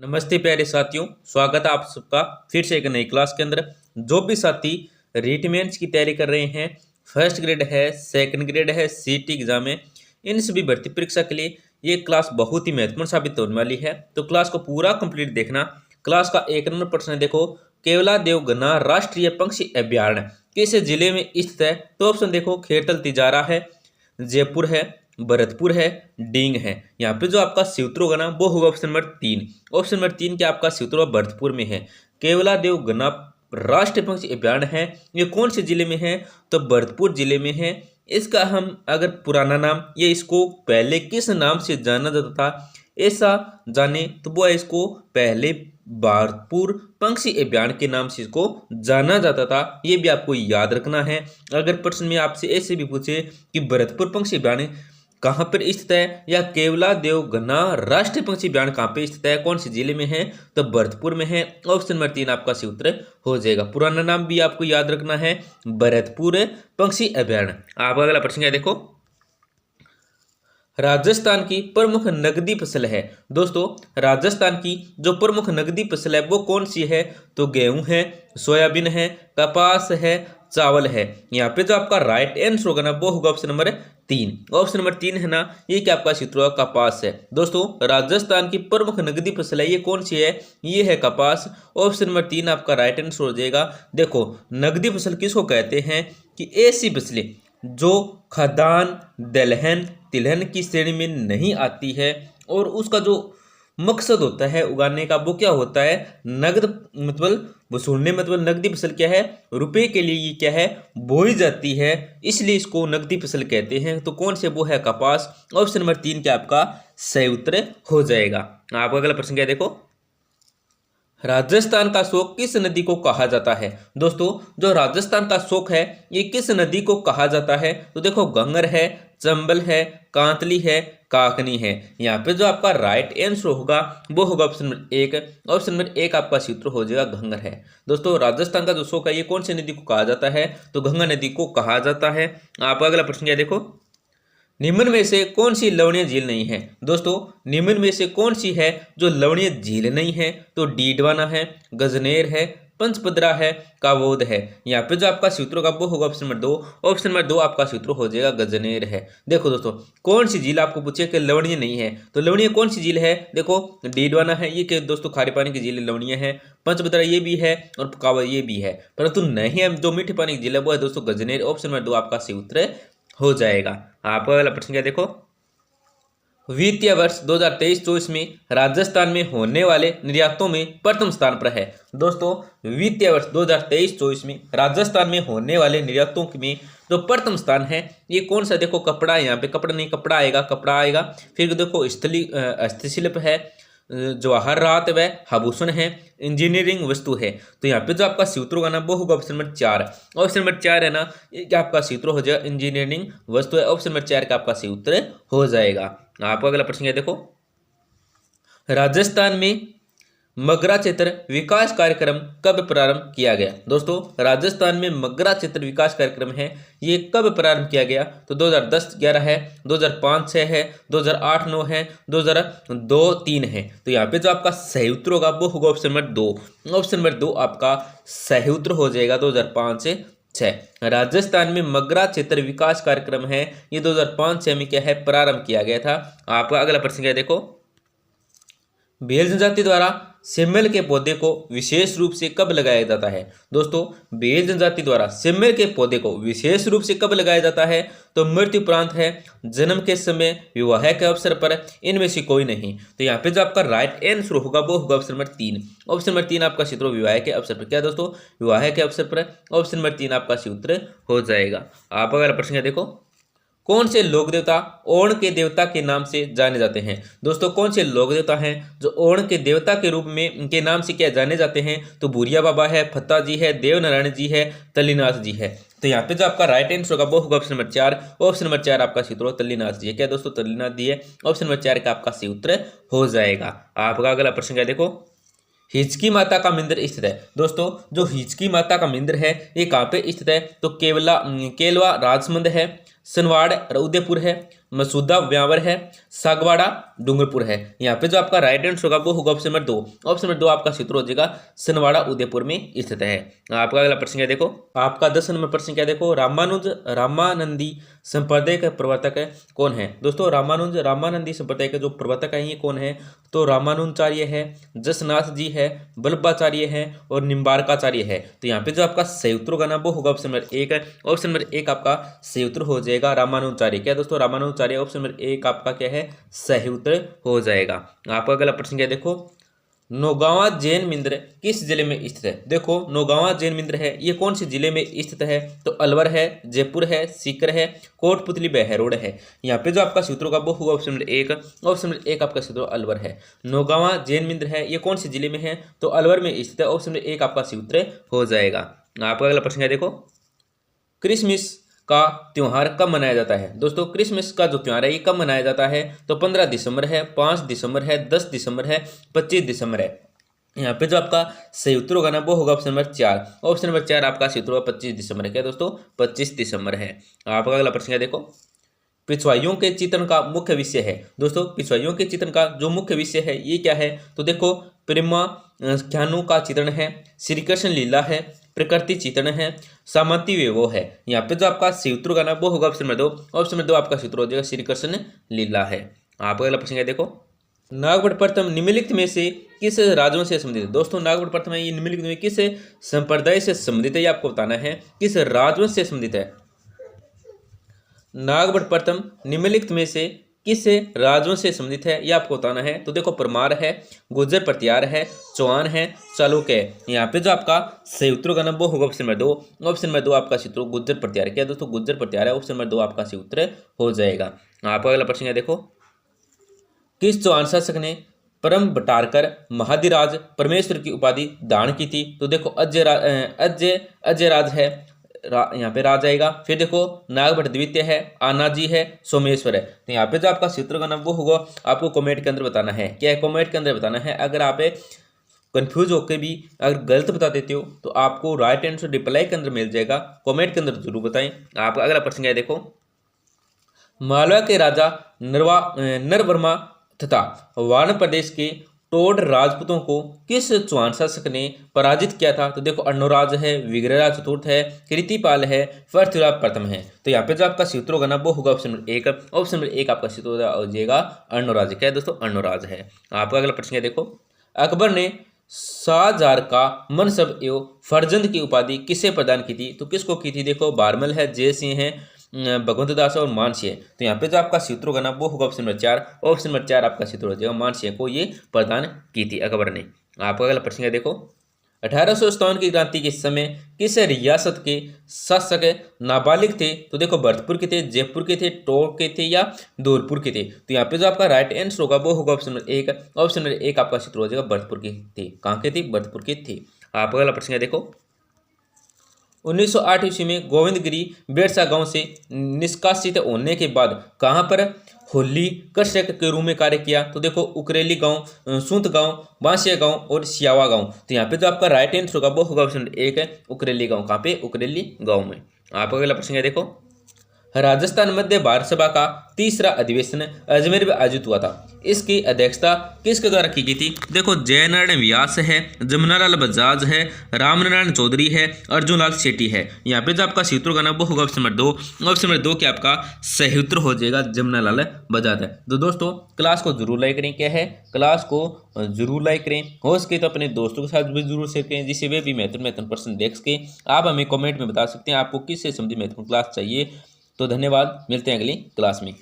नमस्ते प्यारे साथियों, स्वागत है आप सबका फिर से एक नई क्लास के अंदर। जो भी साथी रीट मेंस की तैयारी कर रहे हैं, फर्स्ट ग्रेड है, सेकंड ग्रेड है, सीटी एग्जाम है, इन सभी भर्ती परीक्षा के लिए ये क्लास बहुत ही महत्वपूर्ण साबित होने वाली है। तो क्लास को पूरा कंप्लीट देखना। क्लास का 1 नंबर प्रश्न है, देखो केवला देवगन्ना राष्ट्रीय पंक्षी अभ्यारण्य किस जिले में स्थित है? तो ऑप्शन देखो, खेरतल तिजारा है, जयपुर है, भरतपुर है, डींग है। यहाँ पे जो आपका सूत्र होगा ना वो होगा ऑप्शन नंबर 3। ऑप्शन नंबर 3 क्या आपका सूत्र होगा, भरतपुर में है। केवला देवगन्ना राष्ट्रीय पक्षी अभ्यारण्य है, ये कौन से जिले में है? तो भरतपुर जिले में है। इसका हम अगर पुराना नाम, ये इसको पहले किस नाम से जाना जाता था ऐसा जाने तो वो है, इसको पहले भरतपुर पंक्षी अभ्यारण्य के नाम से इसको जाना जाता था। ये भी आपको याद रखना है। अगर प्रश्न में आपसे ऐसे भी पूछे कि भरतपुर पंक्षी अभ्यारण्य कहाँ पर स्थित है या केवला देवगन्ना राष्ट्रीय पंक्षी अभ्यारण्य कहाँ पे स्थित है, कौन से जिले में है, तो भरतपुर में है। ऑप्शन नंबर 3 आपका सही उत्तर हो जाएगा। पुराना नाम भी आपको याद रखना है, भरतपुर पंक्षी अभ्यारण्य। आपका अगला प्रश्न है, देखो राजस्थान की प्रमुख नकदी फसल है। दोस्तों, राजस्थान की जो प्रमुख नकदी फसल है वो कौन सी है? तो गेहूं है, सोयाबीन है, कपास है, चावल है। यहाँ पे जो आपका राइट आंसर होगा ना वो होगा ऑप्शन नंबर 3। ऑप्शन नंबर 3 है ना, ये क्या आपका सूत्र होगा, कपास है। दोस्तों, राजस्थान की प्रमुख नकदी फसल है, ये कौन सी है? ये है कपास। ऑप्शन नंबर 3 आपका राइट आंसर हो जाएगा। देखो, नकदी फसल किसको कहते हैं कि ऐसी फसलें जो खदान, दलहन, तिलहन की श्रेणी में नहीं आती है और उसका जो मकसद होता है उगाने का वो क्या होता है, नगद मतलब वसूलने, मतलब नकदी फसल क्या है, रुपए के लिए ये क्या है, बोई जाती है, इसलिए इसको नकदी फसल कहते हैं। तो कौन से वो है, कपास। ऑप्शन नंबर 3 क्या आपका सही उत्तर हो जाएगा। आपका अगला प्रश्न क्या है, देखो राजस्थान का शोक किस नदी को कहा जाता है? दोस्तों, जो राजस्थान का शोक है ये किस नदी को कहा जाता है? तो देखो, गंगर है, चंबल है, कांतली है, काकनी है। यहाँ पे जो आपका राइट आंसर होगा वो होगा ऑप्शन नंबर 1। ऑप्शन नंबर 1 आपका सूत्र हो जाएगा, गंगर है। दोस्तों, राजस्थान का जो शोक है ये कौन सी नदी को कहा जाता है? तो गंगा नदी को कहा जाता है। आपका अगला प्रश्न क्या है, देखो निम्न में से कौन सी लवणीय झील नहीं है? दोस्तों, निम्न में से कौन सी है जो लवणीय झील नहीं है? तो डीडवाना है, गजनेर है, पंचपदरा है, काबोद है। यहाँ पे जो आपका सूत्र होगा वो होगा ऑप्शन नंबर 2। ऑप्शन नंबर 2 आपका सूत्र हो जाएगा, गजनेर है। देखो दोस्तों, कौन सी झील आपको पूछे कि लवणीय नहीं है, तो लवणीय कौन सी झील है? देखो, डीडवाना है, ये कि दोस्तों खारे पानी की झील लवणीय है। पंचपदरा ये भी है और काबोद ये भी है, परंतु नहीं है जो मीठे पानी की झील है वो है दोस्तों गजनेर। ऑप्शन नंबर 2 आपका सही उत्तर हो जाएगा। आपका अगला प्रश्न क्या, देखो वित्तीय वर्ष 2023-24 में राजस्थान में होने वाले निर्यातों में प्रथम स्थान पर है। दोस्तों, वित्तीय वर्ष 2023-24 में राजस्थान में होने वाले निर्यातों में जो प्रथम स्थान है ये कौन सा? देखो, कपड़ा, यहाँ पे कपड़ा नहीं, कपड़ा आएगा, कपड़ा आएगा। फिर देखो हस्तशिल्प है, जवाहरात व आभूषण है, इंजीनियरिंग वस्तु है। तो यहाँ पे जो आपका सूत्र होगा ना वो होगा ऑप्शन नंबर 4। ऑप्शन नंबर 4 है ना, ये क्या आपका सूत्र हो जाएगा, इंजीनियरिंग वस्तु है। ऑप्शन नंबर 4 का आपका सूत्र हो जाएगा। आपका अगला प्रश्न है, देखो राजस्थान में मगरा क्षेत्र विकास कार्यक्रम कब प्रारंभ किया गया? दोस्तों, राजस्थान में मगरा क्षेत्र विकास कार्यक्रम है ये कब प्रारंभ किया गया? तो 2010-11 है, 2005-6 है, 2008-9 है, 2002-3 है। तो यहाँ पे जो आपका सही उत्तर होगा वो होगा ऑप्शन नंबर 2। ऑप्शन नंबर 2 आपका सही उत्तर हो जाएगा, 2005-6। राजस्थान में मगरा क्षेत्र विकास कार्यक्रम है ये 2005-6 में क्या है, प्रारंभ किया गया था। आपका अगला प्रश्न क्या है, देखो भेल जनजाति द्वारा सिम्मल के पौधे को विशेष रूप से कब लगाया जाता है? दोस्तों, भेल जनजाति द्वारा सिम्मल के पौधे को विशेष रूप से कब लगाया जाता है? तो मृत्यु उपरांत है, जन्म के समय, विवाह के अवसर पर, इनमें से कोई नहीं। तो यहाँ पे जो आपका राइट आंसर होगा वो होगा ऑप्शन नंबर 3। ऑप्शन नंबर 3 आपका सूत्र विवाह के अवसर पर। क्या दोस्तों, विवाह के अवसर पर। ऑप्शन नंबर 3 आपका सूत्र हो जाएगा। आप अगर प्रश्न है, देखो कौन से लोक देवता ओण के देवता के नाम से जाने जाते हैं? दोस्तों, कौन से लोक देवता हैं जो ओण के देवता के रूप में उनके नाम से क्या जाने जाते हैं? तो भूरिया बाबा है, फत्ता जी है, देवनारायण जी है, तल्लीनाथ जी है। तो यहाँ पे जो आपका राइट आंसर होगा वो होगा ऑप्शन नंबर 4। ऑप्शन नंबर 4 आपका सूत्र तल्लीनाथ जी है। क्या दोस्तों, तल्लीनाथ जी है। ऑप्शन नंबर 4 का आपका सही उत्तर हो जाएगा। आपका अगला प्रश्न क्या, देखो हिचकी माता का मंदिर स्थित है। दोस्तों, जो हिचकी माता का मंदिर है ये कहाँ पे स्थित है? तो केलवा राजमंद है, सनवाड़ उदयपुर है, मसूदा व्यावर है, सागवाड़ा डूंगरपुर है। यहाँ पे जो आपका राइट आंसर होगा वो होगा ऑप्शन नंबर 2। ऑप्शन नंबर 2 आपका क्षेत्र हो जाएगा सनवाड़ा उदयपुर में स्थित है। आपका अगला प्रश्न क्या देखो, आपका 10 नंबर प्रश्न क्या देखो, रामानंदी संप्रदाय के प्रवर्तक कौन है। दोस्तों रामानंदी संप्रदाय के जो प्रवर्तक है ये कौन है, तो रामानुजाचार्य है, जसनाथ जी है, वल्लभाचार्य है और निम्बारकाचार्य है। तो यहाँ पे जो आपका सही उत्तर होगा ना वो होगा ऑप्शन नंबर 1। ऑप्शन नंबर 1 आपका सही उत्तर हो जाएगा रामानुजाचार्य। क्या दोस्तों, रामानुजाचार्य ऑप्शन नंबर 1 आपका क्या है, सही उत्तर हो जाएगा। आपका अगला प्रश्न क्या देखो, नौगांवा जैन मंदिर किस जिले में स्थित है। देखो नौगांवा जैन मंदिर है ये कौन से जिले में स्थित है, तो अलवर है, जयपुर है, सीकर है, कोटपुतली बहरोड है। यहाँ पे जो आपका सूत्र होगा वो होगा ऑप्शन नंबर 1। ऑप्शन नंबर 1 आपका सूत्र अलवर है। नौगांवा जैन मंदिर है ये कौन से जिले में है, तो अलवर में स्थित है। ऑप्शन नंबर 1 आपका सूत्र हो जाएगा। आपका अगला प्रश्न क्या देखो, क्रिसमस का त्यौहार कब मनाया जाता है। दोस्तों क्रिसमस का जो त्यौहार है ये कब मनाया जाता है, तो 15 दिसंबर है, 5 दिसंबर है, 10 दिसंबर है, 25 दिसंबर है। यहाँ पे जो आपका सही उत्तर होगा ना वो होगा ऑप्शन नंबर 4। ऑप्शन नंबर 4 आपका सही उत्तर होगा 25 दिसंबर है। क्या दोस्तों, 25 दिसंबर है। आपका अगला प्रश्न क्या देखो, पिछवाइयों के चित्रण का मुख्य विषय है। दोस्तों पिछवाइयों के चित्रण का जो मुख्य विषय है ये क्या है, तो देखो प्रेमाख्यानों का चित्रण है, श्री कृष्ण लीला है, प्रकृति चित्रण है, सामंती व्यवो है। यहाँ पे जो आपका सही उत्तर होगा ना वो होगा ऑप्शन नंबर 2। ऑप्शन नंबर 2 आपका सूत्र हो जाएगा श्री कृष्ण लीला है। आपका अगला प्रश्न क्या देखो, नागभट्ट प्रथम निम्नलिखित में से किस राजवंश से संबंधित है। दोस्तों नागभट्ट प्रथम है ये निम्नलिखित में किस संप्रदाय से संबंधित है, ये आपको बताना है, किस राजवंश से संबंधित है। नागभट्ट प्रथम निम्नलिखित में से किस राजवंश से संबंधित है ये आपको बताना है। तो देखो परमार है, गुर्जर प्रतिहार है, चौहान है, चालुक्य है। यहाँ पे जो आपका सही उत्तर होगा ना वो होगा ऑप्शन नंबर 2। ऑप्शन नंबर 2 आपका सूत्र गुर्जर प्रतिहार। क्या दोस्तों, गुर्जर प्रतिहार है। ऑप्शन नंबर 2 आपका सही उत्तर हो जाएगा। आपका अगला प्रश्न है देखो, किस चौहान शासक ने परम बटारकर महाधिराज परमेश्वर की उपाधि दान की थी। तो देखो अजय राज है, यहाँ पे राज आएगा। फिर देखो नागभट्ट द्वितीय है, आनाजी है, सोमेश्वर है। तो यहाँ पे जो आपका सूत्र का नाम वो होगा आपको कमेंट के अंदर बताना है। क्या है, कमेंट के अंदर बताना है। अगर आप कंफ्यूज होकर भी अगर गलत बता देते हो तो आपको राइट आंसर रिप्लाई के अंदर मिल जाएगा। कमेंट के अंदर जरूर बताएं। आपका अगला प्रश्न क्या है देखो, मालवा के राजा नरवर्मा तथा वाण प्रदेश के टोड राजपूतों को किस चौहान शासक ने पराजित किया था। तो देखो अर्णोराज है, विग्रहराज चतुर्थ है, कीर्तिपाल है, पृथ्वीराज प्रथम है। तो यहाँ पे जो आपका सूत्र होगा ना वो होगा ऑप्शन नंबर 1। ऑप्शन नंबर 1 आपका सूत्र हो जाएगा अर्णोराज। क्या है दोस्तों, अर्णोराज है। आपका अगला प्रश्न है देखो, अकबर ने शाहजहां का मनसब एवं फर्जंद की उपाधि किसे प्रदान की थी। तो किसको की थी, देखो बारमल है, जय सिंह है, भगवंत दास और मानसिंह। तो यहाँ पे जो आपका सूत्र होगा ना वो होगा ऑप्शन नंबर 4। ऑप्शन नंबर 4 आपका सूत्र हो जाएगा, मानसिंह को ये प्रदान की थी अकबर ने। आपका अगला प्रश्न है देखो, 1857 की क्रांति के समय किस रियासत के शासक नाबालिग थे। तो देखो भरतपुर के थे, जयपुर के थे, टोंक के थे या धौलपुर के थे। तो यहाँ पे जो आपका राइट आंसर होगा वो होगा ऑप्शन नंबर 1। ऑप्शन नंबर 1 आपका सूत्र हो जाएगा भरतपुर के थे। कहाँ के थे, भरतपुर के थे। आपका अगला प्रश्न है देखो, 1908 ईस्वी में गोविंदगिरी बेरसा गांव से निष्कासित होने के बाद कहां पर होली कृषक के रूप में कार्य किया। तो देखो उकरेली गांव, सूंत गांव, बांसिया गांव और सियावा गांव। तो यहाँ पे जो आपका राइट आंसर होगा वो होगा ऑप्शन 1 है, उकरेली गांव। कहाँ पे, उकरेली गांव में। आपका अगला प्रश्न है देखो, राजस्थान मध्य भारत सभा का तीसरा अधिवेशन अजमेर में आयोजित हुआ था। इसकी अध्यक्षता किसके द्वारा की गई थी। देखो जयनारायण व्यास है, जमुनालाल बजाज है, रामनारायण चौधरी है, अर्जुनलाल शेट्टी है। यहाँ पे जो आपका सूत्र होगा ना वो होगा ऑप्शन नंबर 2। ऑप्शन नंबर 2 के आपका सही उत्तर हो जाएगा जमुनालाल बजाज है। तो दोस्तों क्लास को जरूर लाइक करें। क्या है, क्लास को जरूर लाइक करें। हो सके तो अपने दोस्तों के साथ भी जरूर शेयर करें, जिससे वे भी महत्वपूर्ण प्रश्न देख सके। आप हमें कमेंट में बता सकते हैं आपको किससे संबंधित महत्वपूर्ण क्लास चाहिए। तो धन्यवाद, मिलते हैं अगली क्लास में।